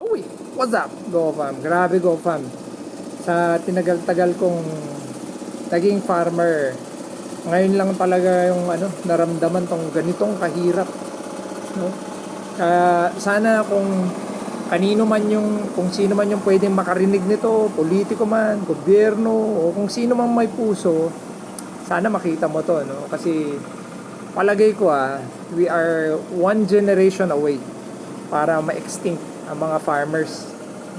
Uy, what's up, GoFam? Grabe, GoFam. Sa tinagal-tagal kong naging farmer, ngayon lang talaga yung naramdaman tong ganitong kahirap, no? Sana kung sino man yung pwedeng makarinig nito, politiko man, gobyerno, o kung sino man may puso, sana makita mo to, no? Kasi palagay ko we are one generation away para ma-extinct ang mga farmers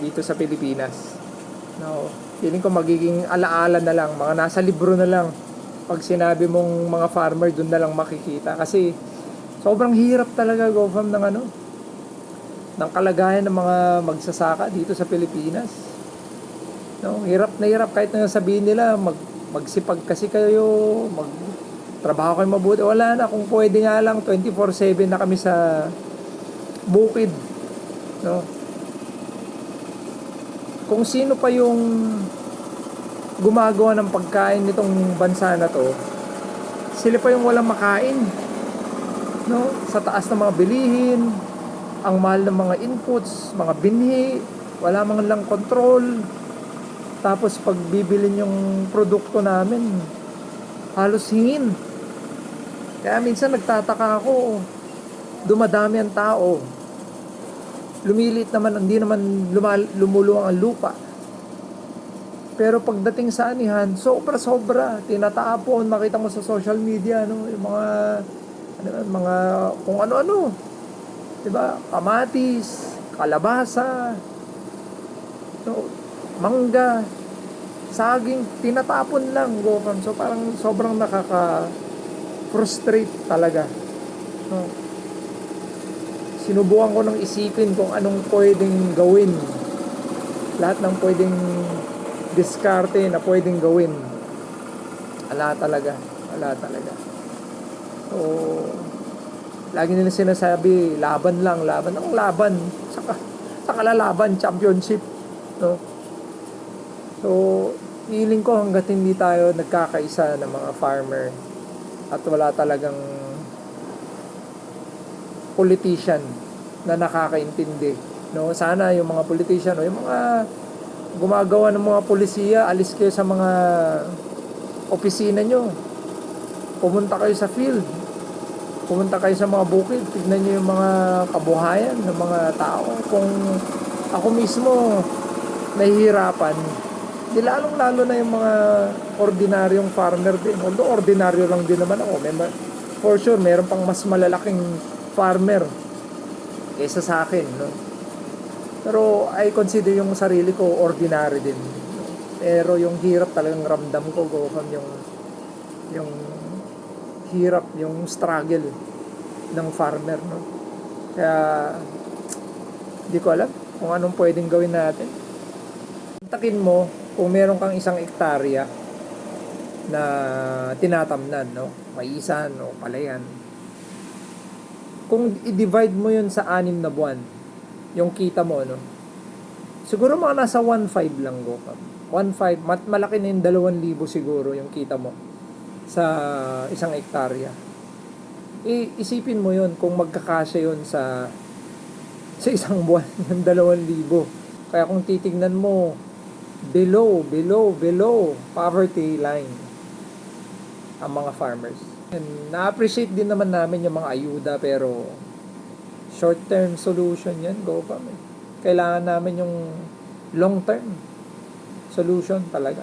dito sa Pilipinas. No, feeling ko magiging alaala na lang, mga nasa libro na lang. Pag sinabi mong mga farmer, doon na lang makikita. Kasi sobrang hirap talaga, GoFam, ng kalagayan ng mga magsasaka dito sa Pilipinas. No, hirap na hirap kahit na sabihin nila magsipag kasi kayo, magtrabaho kayo mabuti. Wala na, kung pwede nga lang 24/7 na kami sa bukid, no? Kung sino pa yung gumagawa ng pagkain nitong bansa na to, sila pa yung walang makain, no? Sa taas ng mga bilihin, ang mahal ng mga inputs, mga binhi, wala man lang control. Tapos pag bibilin yung produkto namin, halos hingin. Kaya minsan nagtataka ako, dumadami ang tao, lumilit naman, hindi naman lumuluwang ang lupa. Pero pagdating sa anihan, sobra-sobra, tinatapon, makita mo sa social media, no, yung mga kung ano-ano, 'di ba? Kamatis, kalabasa, no, mangga, saging, tinatapon lang, GoFam. So parang sobrang nakaka-frustrate talaga, no? Sinubukan ko nang isipin kung anong pwedeng gawin. Lahat ng pwedeng diskarte na pwedeng gawin. Wala talaga. Wala talaga. So, lagi nila sinasabi, laban lang, laban. Ang laban? Sa kalalaban, championship. No? So, feeling ko hanggat hindi tayo nagkakaisa ng mga farmer at wala talagang politician na nakakaintindi, no? Sana yung mga politician o yung mga gumagawa ng mga polisiya, alis kayo sa mga opisina nyo, pumunta kayo sa field, pumunta kayo sa mga bukid, tignan nyo yung mga kabuhayan ng mga tao. Kung ako mismo nahihirapan, di lalong lalo na yung mga ordinaryong farmer din, although ordinaryo lang din naman ako, for sure meron pang mas malalaking farmer kaysa sa akin, no? Pero I consider yung sarili ko ordinary din, no? Pero yung hirap talagang ramdam ko, GoFam, yung hirap, yung struggle ng farmer, no? Kaya di ko alam kung anong pwedeng gawin natin. Takin mo kung meron kang 1 hektarya na tinatamnan, no? Maisan o palayan. Kung i-divide mo yun sa 6 na buwan, yung kita mo, no? Siguro mga nasa 1.5 lang, GoFam. 1.5, malaki na yung 2,000 siguro yung kita mo sa 1 hektarya. Isipin mo yun kung magkakasya yun sa isang buwan ng 2,000. Kaya kung titignan mo, below poverty line ang mga farmers. And na-appreciate din naman namin yung mga ayuda, pero short-term solution yan, GoFam. Kailangan namin yung long-term solution talaga.